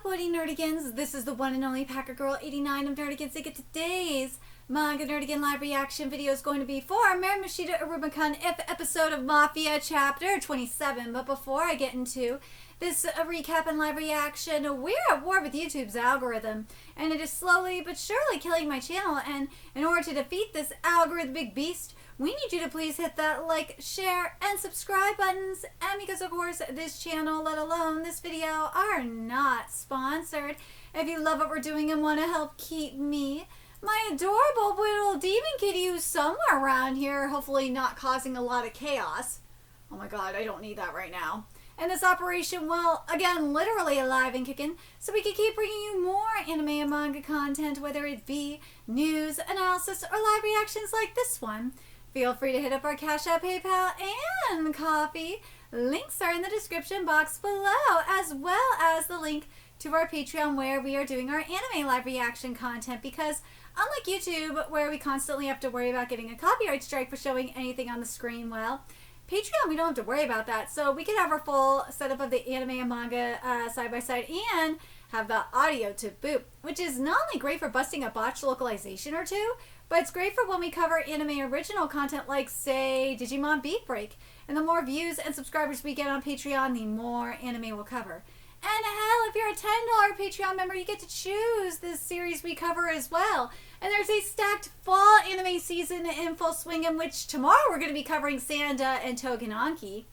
Woody Nerdigans. This is the one and only Packer Girl 89 of Nerdigans. To get today's Manga Nerdigan live reaction video is going to be for Mairimashita Iruma-Kun episode of Mafia chapter 27. But before I get into this recap and live reaction, we're at war with YouTube's algorithm, and it is slowly but surely killing my channel. And in order to defeat this algorithmic beast, we need you to please hit that like, share, and subscribe buttons. And because, of course, this channel, let alone this video, are not sponsored. If you love what we're doing and want to help keep me, my adorable little demon kitty who's somewhere around here, hopefully not causing a lot of chaos. Oh my god, I don't need that right now. And this operation, well, again, literally alive and kicking, so we can keep bringing you more anime and manga content, whether it be news, analysis, or live reactions like this one. Feel free to hit up our Cash App, PayPal, and Coffee. Links are in the description box below, as well as the link to our Patreon where we are doing our anime live reaction content, because unlike YouTube, where we constantly have to worry about getting a copyright strike for showing anything on the screen, well, Patreon, we don't have to worry about that. So we can have our full setup of the anime and manga side by side and have the audio to boot, which is not only great for busting a botched localization or two, but it's great for when we cover anime original content like, say, Digimon Beat Break. And the more views and subscribers we get on Patreon, the more anime we'll cover. And hell, if you're a $10 Patreon member, you get to choose this series we cover as well. And there's a stacked fall anime season in full swing, in which tomorrow we're going to be covering Sanda and Togenanki.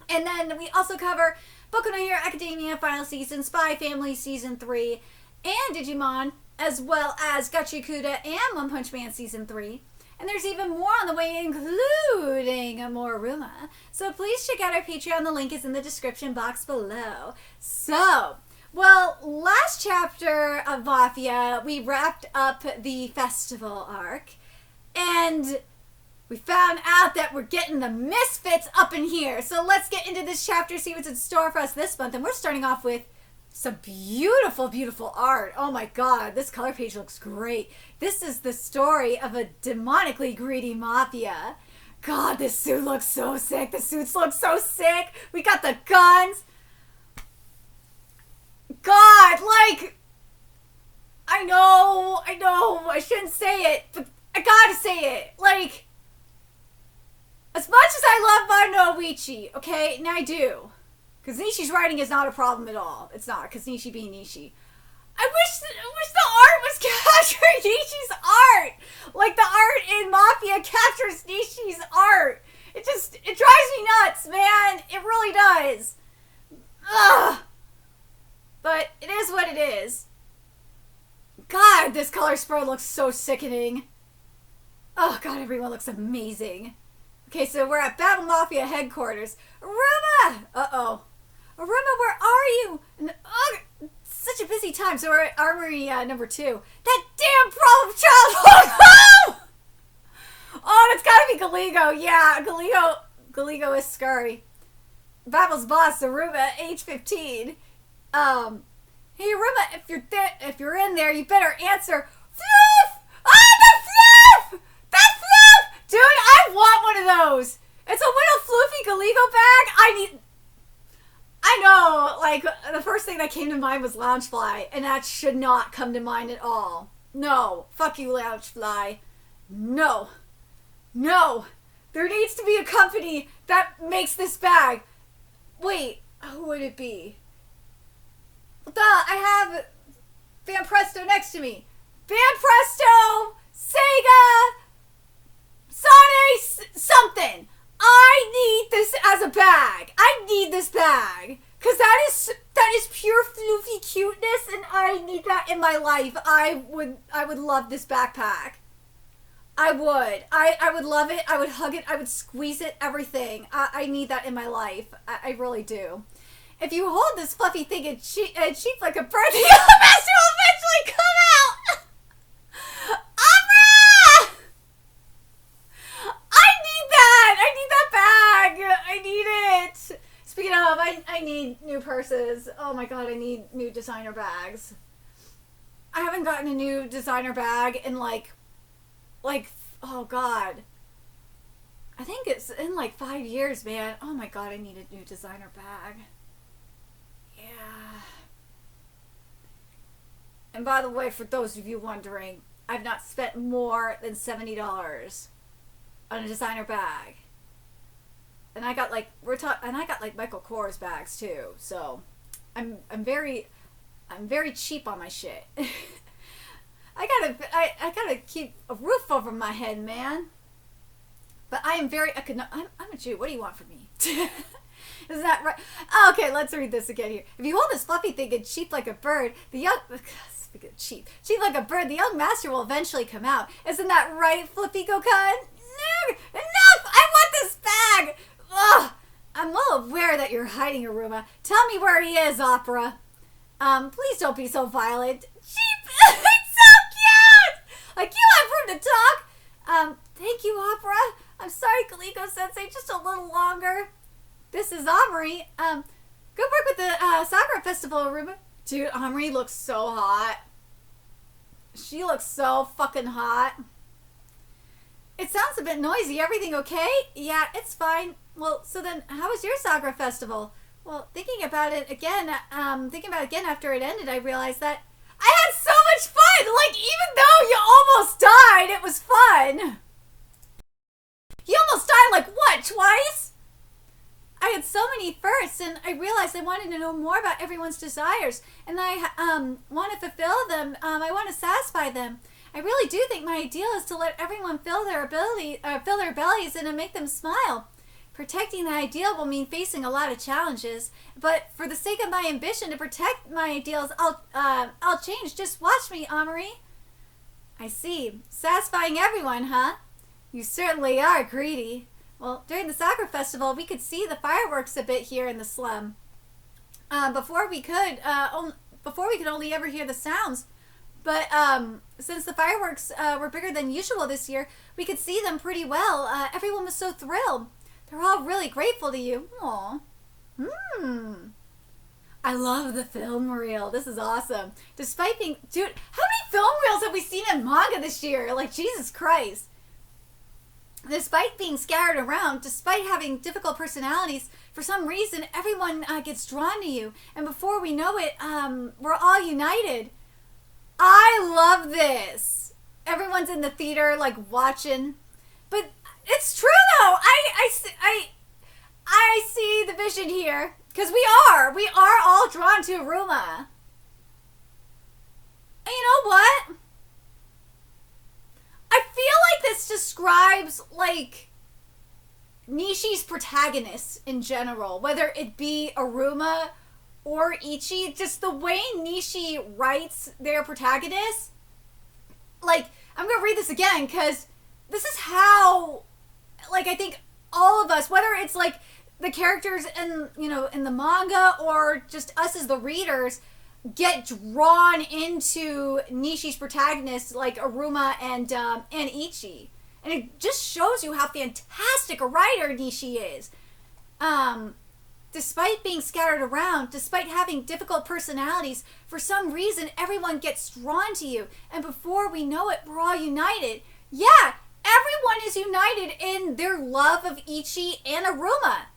And then we also cover Boku no Hero Academia Final Season, Spy Family Season 3, and Digimon, as well as Gachiakuda and One Punch Man Season 3. And there's even more on the way, including more Iruma. So please check out our Patreon. The link is in the description box below. So, well, last chapter of Mafia, we wrapped up the festival arc. And we found out that we're getting the MISFITs up in here. So let's get into this chapter, see what's in store for us this month. And we're starting off with some beautiful, beautiful art. Oh my god, this color page looks great. This is the story of a demonically greedy mafia. God, this suit looks so sick. The suits look so sick. We got the guns. God, like, I know, I shouldn't say it, but I gotta say it. Like, as much as I love Monoichi, okay, and I do, because Nishi's writing is not a problem at all. It's not, because Nishi being Nishi. I wish the art was capturing Nishi's art. Like the art in Mafia captures Nishi's art. It drives me nuts, man. It really does. Ugh. But it is what it is. God, this color spread looks so sickening. Oh god, everyone looks amazing. Okay, so we're at Battle Mafia headquarters. Iruma! Uh-oh. Iruma, where are you? And, such a busy time. So we're at Armory number 2. That damn problem child! Oh, it's gotta be Galigo. Yeah, Galigo is scary. Battle's boss, Iruma, age 15. Hey Iruma, if you're in there, you better answer. Floof! Ah, the floof! That floof! Dude, I want one of those. It's a little floofy Galigo bag. I know, like, the first thing that came to mind was Loungefly, and that should not come to mind at all. No. Fuck you, Loungefly. No. No. There needs to be a company that makes this bag. Wait, who would it be? Duh, I have Van Presto next to me. Van Presto, Sega, Sane, something. I need this as a bag. I need this bag. Because that is pure floofy cuteness, and I need that in my life. I would love this backpack. I would love it. I would hug it. I would squeeze it. Everything. I need that in my life. I really do. If you hold this fluffy thing and cheap like a bird, the yellow master will eventually come out. Abra! I need that. I need that bag. I need it. Speaking of, I need new purses. Oh my god, I need new designer bags. I haven't gotten a new designer bag in like, oh god. I think it's in like 5 years, man. Oh my god, I need a new designer bag. Yeah. And by the way, for those of you wondering, I've not spent more than $70 on a designer bag. And I got like Michael Kors bags too. So I'm very cheap on my shit. I gotta keep a roof over my head, man. But I am very I'm a Jew. What do you want from me? Is that right? Oh, okay, let's read this again here. If you hold this fluffy thing and cheep like a bird, the young cheep like a bird, the young master will eventually come out. Isn't that right, Flippy-Go-Kun? No, enough! I want this bag. Ugh. I'm well aware that you're hiding, Iruma. Tell me where he is, Opera. Please don't be so violent. Cheep! It's so cute! Like, you have room to talk. Thank you, Opera. I'm sorry, Kaliko-sensei, just a little longer. This is Omri. Good work with the Sakura Festival, Iruma. Dude, Omri looks so hot. She looks so fucking hot. It sounds a bit noisy. Everything okay? Yeah, it's fine. Well, so then, how was your Sakura Festival? Well, thinking about it again after it ended, I realized that I had so much fun! Like, even though you almost died, it was fun! You almost died, like, what, twice? I had so many firsts, and I realized I wanted to know more about everyone's desires, and I want to fulfill them. I want to satisfy them. I really do think my ideal is to let everyone fill their bellies and to make them smile. Protecting the ideal will mean facing a lot of challenges, but for the sake of my ambition to protect my ideals, I'll change. Just watch me, Omri. I see. Satisfying everyone, huh? You certainly are greedy. Well, during the Sakura Festival, we could see the fireworks a bit here in the slum. Before we could only ever hear the sounds. But since the fireworks were bigger than usual this year, we could see them pretty well. Everyone was so thrilled. They're all really grateful to you. Aw. I love the film reel. This is awesome. Despite being... Dude, how many film reels have we seen in manga this year? Like, Jesus Christ. Despite being scattered around, despite having difficult personalities, for some reason, everyone gets drawn to you. And before we know it, we're all united. I love this. Everyone's in the theater, like, watching. But it's true, though. I see the vision here. Because we are all drawn to Iruma. And you know what? I feel like this describes, like, Nishi's protagonists in general. Whether it be Iruma or Ichi. Just the way Nishi writes their protagonists. Like, I'm going to read this again because this is how, like, I think all of us, whether it's, like, the characters in, you know, in the manga or just us as the readers, get drawn into Nishi's protagonists like Iruma and Ichi. And it just shows you how fantastic a writer Nishi is. Despite being scattered around, despite having difficult personalities, for some reason everyone gets drawn to you. And before we know it, we're all united. Yeah, everyone is united in their love of Ichi and Iruma.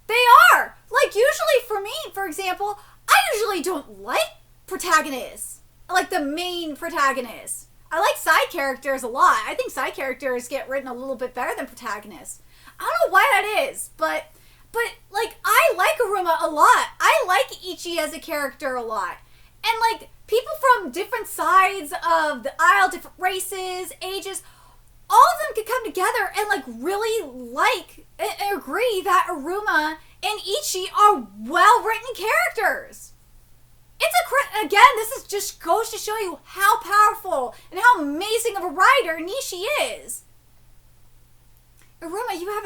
They are. Like, usually for me, for example, I usually don't like protagonists, like the main protagonists. I like side characters a lot. I think side characters get written a little bit better than protagonists. I don't know why that is, but like, I like Iruma a lot. I like Ichi as a character a lot. And like, people from different sides of the aisle, different races, ages, all of them could come together and like really like and agree that Iruma and Ichi are well-written characters. Again, this is just goes to show you how powerful and how amazing of a writer Nishi is. Iruma, you have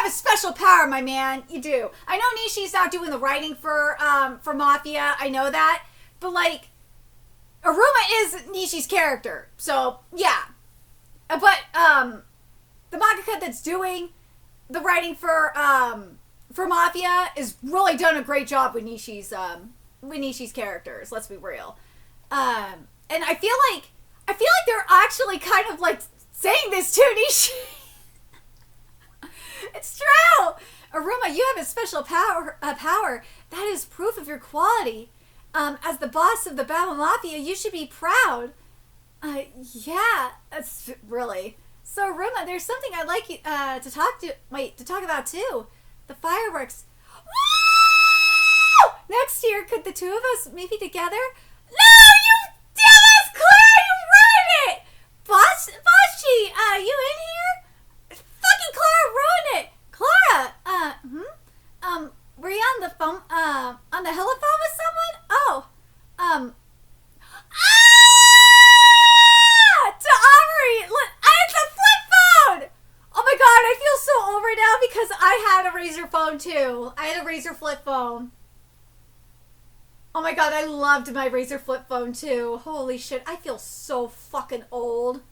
a special power, my man. You do. I know Nishi's not doing the writing for Mafia. I know that, but like, Iruma is Nishi's character. So yeah, but the mangaka that's doing the writing for Mafia is really done a great job with Nishi's characters. Let's be real. And I feel like they're actually kind of like saying this to Nishi. It's true. Iruma, you have a special power that is proof of your quality. As the boss of the Babel Mafia, you should be proud. Yeah, that's really. So, Iruma, there's something I'd like you to talk about too. The fireworks. Woo! Next year, could the two of us maybe together? No, you dumbass Clara, you ruined it! Bosschi, you in here? Fucking Clara ruined it! Clara, were you on the phone, on the telephone with someone? Oh, to Aubrey! It's a flip phone! Oh my god, I feel so old right now because I had a Razr phone too. I had a Razr flip phone. Oh my god, I loved my Razr flip phone too. Holy shit, I feel so fucking old.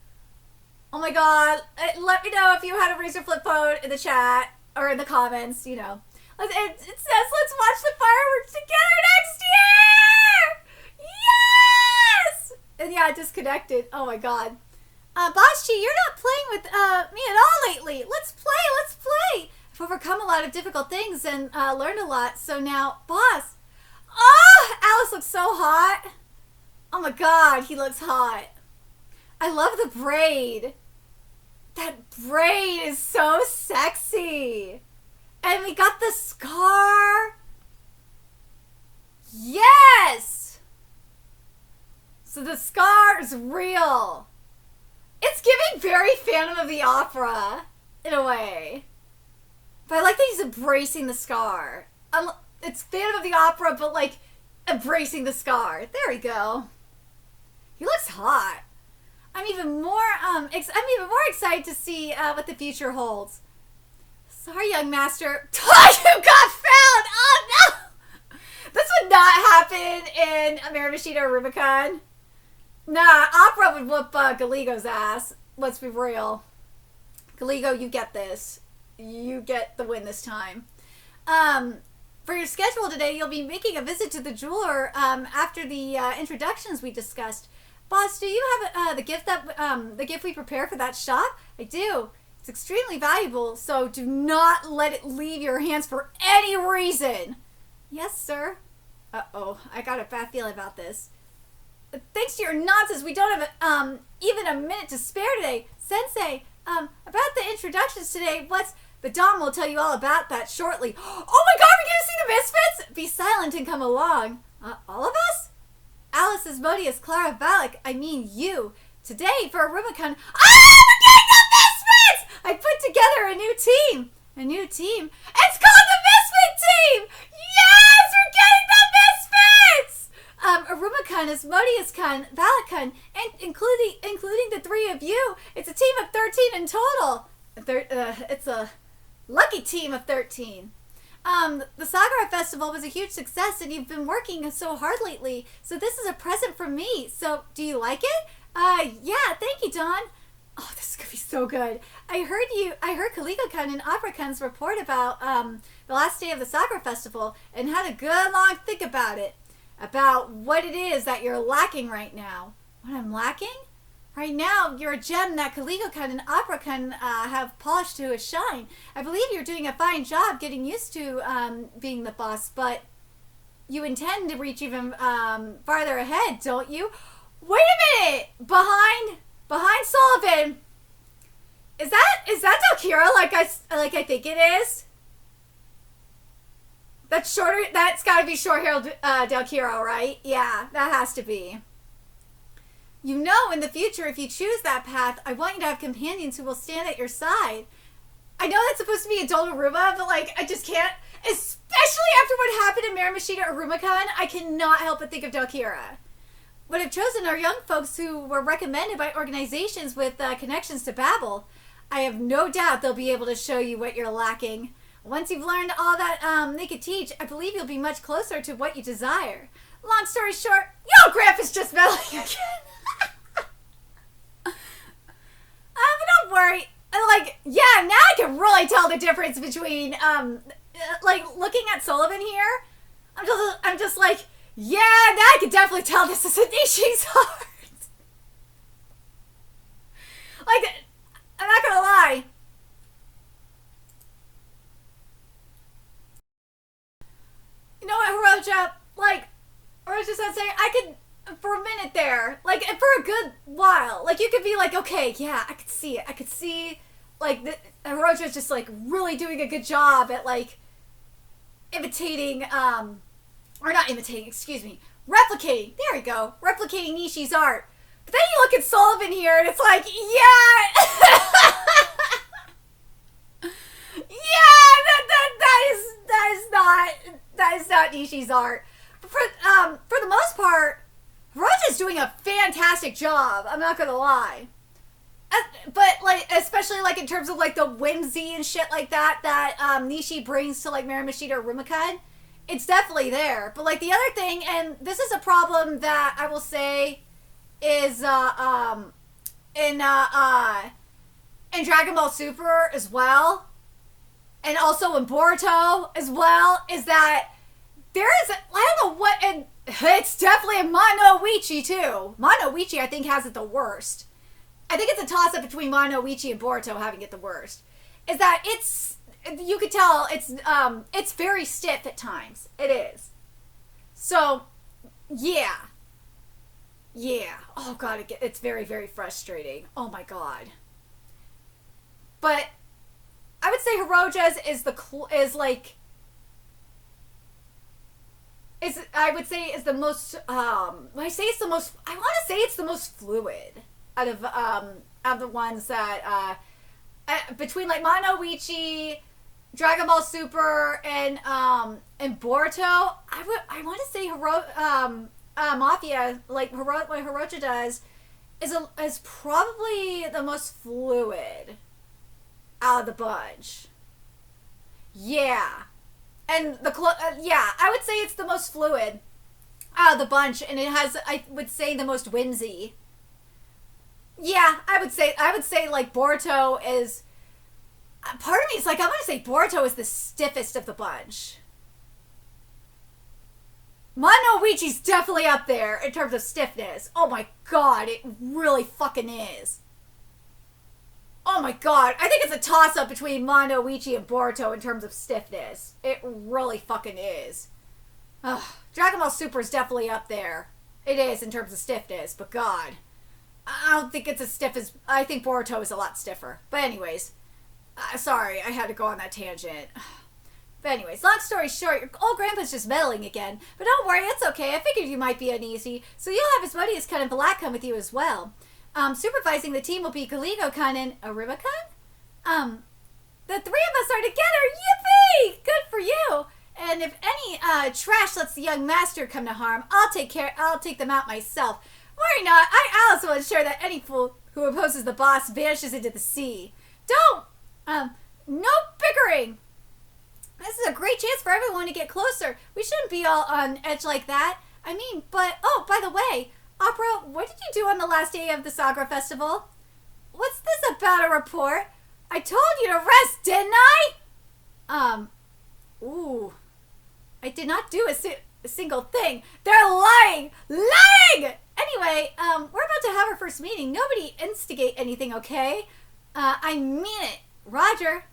Oh my god, let me know if you had a Razr flip phone in the chat or in the comments, you know. It says, let's watch the fireworks together next year! Yes! And yeah, disconnected. Oh my god. Bosschi, you're not playing with me at all lately. Let's play. I've overcome a lot of difficult things and learned a lot. So now, boss. Oh, Alice looks so hot. Oh my god, he looks hot. I love the braid. That braid is so sexy. And we got the scar. Yes! So the scar is real. It's giving very Phantom of the Opera, in a way. But I like that he's embracing the scar. It's Phantom of the Opera, but like embracing the scar. There we go. He looks hot. I'm even more excited to see what the future holds. Sorry, young master. You got found! Oh no! This would not happen in Mairimashita or Iruma-Kun. Nah, Opera would whoop Galigo's ass. Let's be real. Galigo, you get this. You get the win this time. For your schedule today, you'll be making a visit to the jeweler after the introductions we discussed. Boss, do you have the gift we prepare for that shop? I do. It's extremely valuable, so do not let it leave your hands for any reason. Yes, sir. Uh-oh, I got a bad feeling about this. Thanks to your nonsense, we don't have even a minute to spare today. Sensei, about the introductions today, the Dom will tell you all about that shortly. Oh my god, we're gonna see the Misfits? Be silent and come along. All of us? Alice, Asmodeus, Clara, Valak, I mean you. Today, for Iruma-Kun. We're getting the Misfits! I put together a new team. A new team? It's called the Misfit Team! Yes, we're getting the Misfits! Iruma-Kun, Asmodeus-Kun, Valak-Kun, and including the three of you. It's a team of 13 in total. It's a lucky team of 13. The Sakura Festival was a huge success and you've been working so hard lately. So this is a present from me. So do you like it? Yeah, thank you, Don. Oh, this is gonna be so good. I heard Calico-kun and Opera-kun's report about the last day of the Sakura Festival and had a good long think about it. About what it is that you're lacking right now. What I'm lacking? Right now, you're a gem that Calico-kun and Opera-kun have polished to a shine. I believe you're doing a fine job getting used to being the boss, but you intend to reach even farther ahead, don't you? Wait a minute! Behind Sullivan, is that Delkira like I think it is? That's shorter. That's got to be short-haired Delkira, right? Yeah, that has to be. You know, in the future, if you choose that path, I want you to have companions who will stand at your side. I know that's supposed to be adult Iruma, but like, I just can't. Especially after what happened in Mairimashita or Iruma-Kun, I cannot help but think of Delkira. What I've chosen are young folks who were recommended by organizations with connections to Babel. I have no doubt they'll be able to show you what you're lacking. Once you've learned all that they could teach, I believe you'll be much closer to what you desire. Long story short, yo, Grandpa's just meddling again. But don't worry. Yeah, now I can really tell the difference between, looking at Sullivan here. I'm just like, yeah, now I can definitely tell this is Anishi's heart. I'm not gonna lie. You know what, Hiroja? Hiroja-san, a good while. Like, you could be like, okay, yeah, I could see it. I could see, like, Hirojo's just, like, really doing a good job at, like, imitating, or not imitating, excuse me, replicating. There we go. Replicating Nishi's art. But then you look at Sullivan here, and it's like, yeah! that is not Nishi's art. For the most part, Hiroji's doing a fantastic job. I'm not gonna lie. But, like, especially, like, in terms of, like, the whimsy and shit like that Nishi brings to, like, Mairimashita or Iruma-Kun, it's definitely there. But, like, the other thing, and this is a problem that I will say is, in Dragon Ball Super as well, and also in Boruto as well, is that there is, I don't know what, and it's definitely in Mono Uechi too. Mono Uechi, I think, has it the worst. I think it's a toss-up between Mono Uechi and Boruto having it the worst. Is that it's, you could tell, it's very stiff at times. It is. So, yeah. Yeah. Oh, God, it's very, very frustrating. Oh, my God. But I would say Hiroja's is I would say is the most, when I say it's the most, I want to say it's the most fluid out of the ones that, between, like, Mono Uechi, Dragon Ball Super, and Boruto, I want to say Mafia, like, what Hiroja does, is probably the most fluid out of the bunch. Yeah. And I would say it's the most fluid out of the bunch, and it has, I would say, the most whimsy. Yeah, I would say like Boruto is, part of me is like, I'm gonna say Boruto is the stiffest of the bunch. Mono Uechi's definitely up there in terms of stiffness. Oh my God, it really fucking is. Oh my God, I think it's a toss-up between Mono Uechi and Boruto in terms of stiffness. It really fucking is. Ugh. Dragon Ball Super is definitely up there. It is in terms of stiffness, but God, I don't think it's as stiff as, I think Boruto is a lot stiffer. But anyways, sorry, I had to go on that tangent. But anyways, long story short, your old grandpa's just meddling again. But don't worry, it's okay. I figured you might be uneasy, so you'll have his buddy Ken and Black come with you as well. Supervising the team will be Kaliko-kun and Iruma-Kun. The three of us are together. Yippee! Good for you. And if any trash lets the young master come to harm, I'll take them out myself. Worry not. I also will ensure that any fool who opposes the boss vanishes into the sea. No bickering. This is a great chance for everyone to get closer. We shouldn't be all on edge like that. I mean, but, oh, by the way, Opera, what did you do on the last day of the Sagra Festival? What's this about a report? I told you to rest, didn't I? I did not do a single thing. They're lying! Lying! Anyway, we're about to have our first meeting. Nobody instigate anything, okay? I mean it. Roger.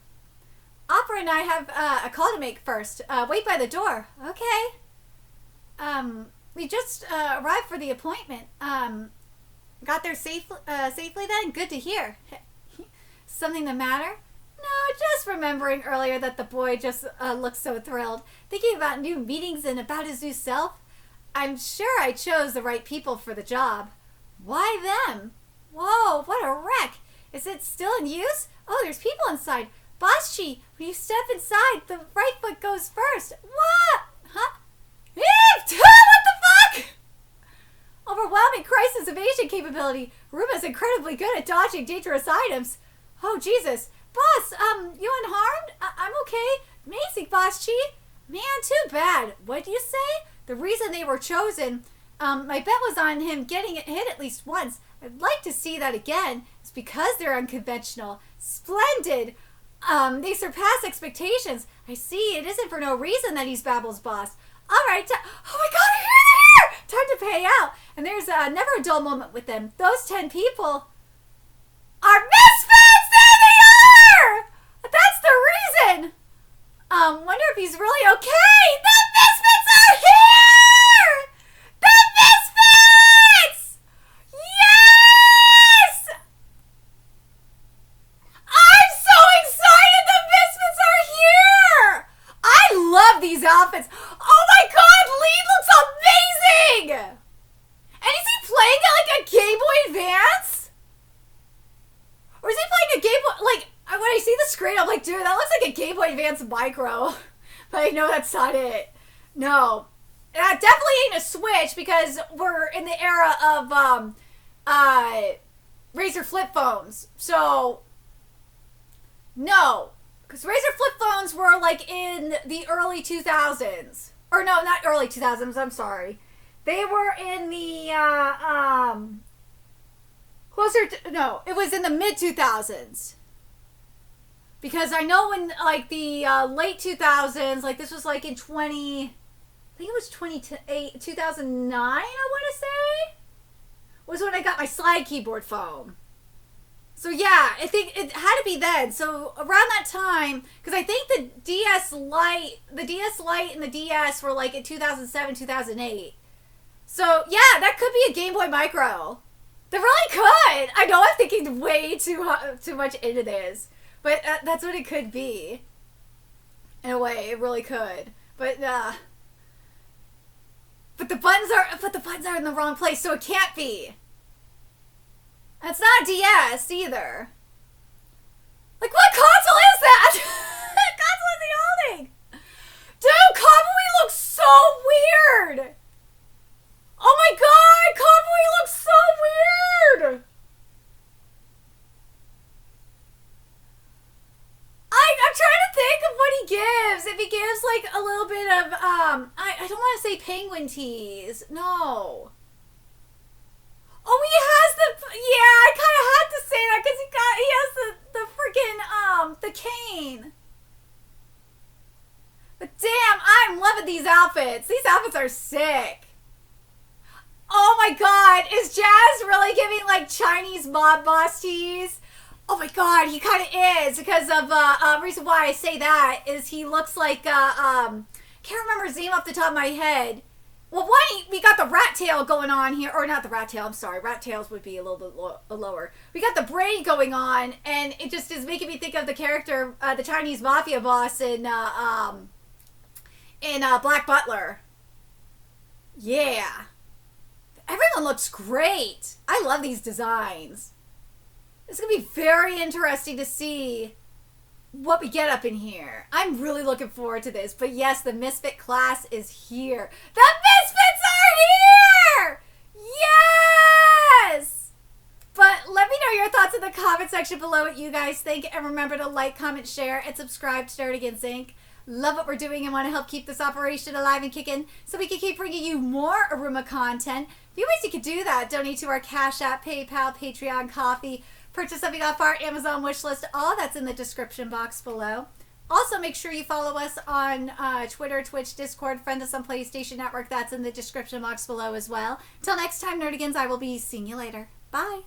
Opera and I have a call to make first. Wait by the door. Okay. We just arrived for the appointment. Got there safely then? Good to hear. Something the matter? No, just remembering earlier that the boy just looked so thrilled. Thinking about new meetings and about his new self. I'm sure I chose the right people for the job. Why them? Whoa, what a wreck. Is it still in use? Oh, there's people inside. Boss-chi, when you step inside, the right foot goes first. What? Huh? What the fuck? Overwhelming crisis evasion capability. Ruma's incredibly good at dodging dangerous items. Oh, Jesus. Boss, you unharmed? I'm okay. Amazing, Boss-chi. Man, too bad. What do you say? The reason they were chosen, my bet was on him getting it hit at least once. I'd like to see that again. It's because they're unconventional. Splendid. They surpass expectations. I see. It isn't for no reason that he's Babble's boss. All right. Oh my God, here! Time to pay out. And there's never a dull moment with them. Those 10 people are misfits! There they are! That's the reason. Wonder if he's really okay. The misfits are here! The misfits! Yeah! like, dude, that looks like a Game Boy Advance Micro. But I know that's not it. No. That definitely ain't a Switch because we're in the era of Razer flip phones. So, no. Because Razer flip phones were like in the early 2000s. Or no, not early 2000s, I'm sorry. They were in the, no, it was in the mid 2000s. Because I know when, like, the late 2000s, like, this was, like, in I think it was 2009, I want to say, was when I got my slide keyboard phone. So, yeah, I think it had to be then. So, around that time, because I think the DS Lite and the DS were, like, in 2007, 2008. So, yeah, that could be a Game Boy Micro. They really could. I know I'm thinking way too much into this. But that's what it could be. In a way, it really could. But the buttons are in the wrong place, so it can't be. And it's not a DS either. Like, what console is that? What console is he holding? Dude, Kamui looks so weird. Oh my god, Kamui looks so weird. I'm trying to think of what he gives. If he gives, like, a little bit of, I don't want to say penguin tease. No. Oh, he has yeah, I kind of had to say that because he has the freaking, the cane. But damn, I'm loving these outfits. These outfits are sick. Oh my god, is Jazz really giving, like, Chinese mob boss tease? Oh my god, he kind of is, because of, reason why I say that is he looks like, can't remember his name off the top of my head. Well, one, we got the rat tail going on here, or not the rat tail, I'm sorry, rat tails would be a little bit lower. We got the braid going on, and it just is making me think of the character, the Chinese Mafia boss in Black Butler. Yeah. Everyone looks great. I love these designs. It's going to be very interesting to see what we get up in here. I'm really looking forward to this. But yes, the Misfit class is here. The Misfits are here! Yes! But let me know your thoughts in the comment section below what you guys think. And remember to like, comment, share, and subscribe to Nerd Against Inc. Love what we're doing and want to help keep this operation alive and kicking so we can keep bringing you more Iruma content. A few ways you could do that. Donate to our Cash App, PayPal, Patreon, Coffee. Purchase something off our Amazon wish list. All that's in the description box below. Also, make sure you follow us on Twitter, Twitch, Discord, friend us on PlayStation Network. That's in the description box below as well. Till next time, Nerdigans, I will be seeing you later. Bye.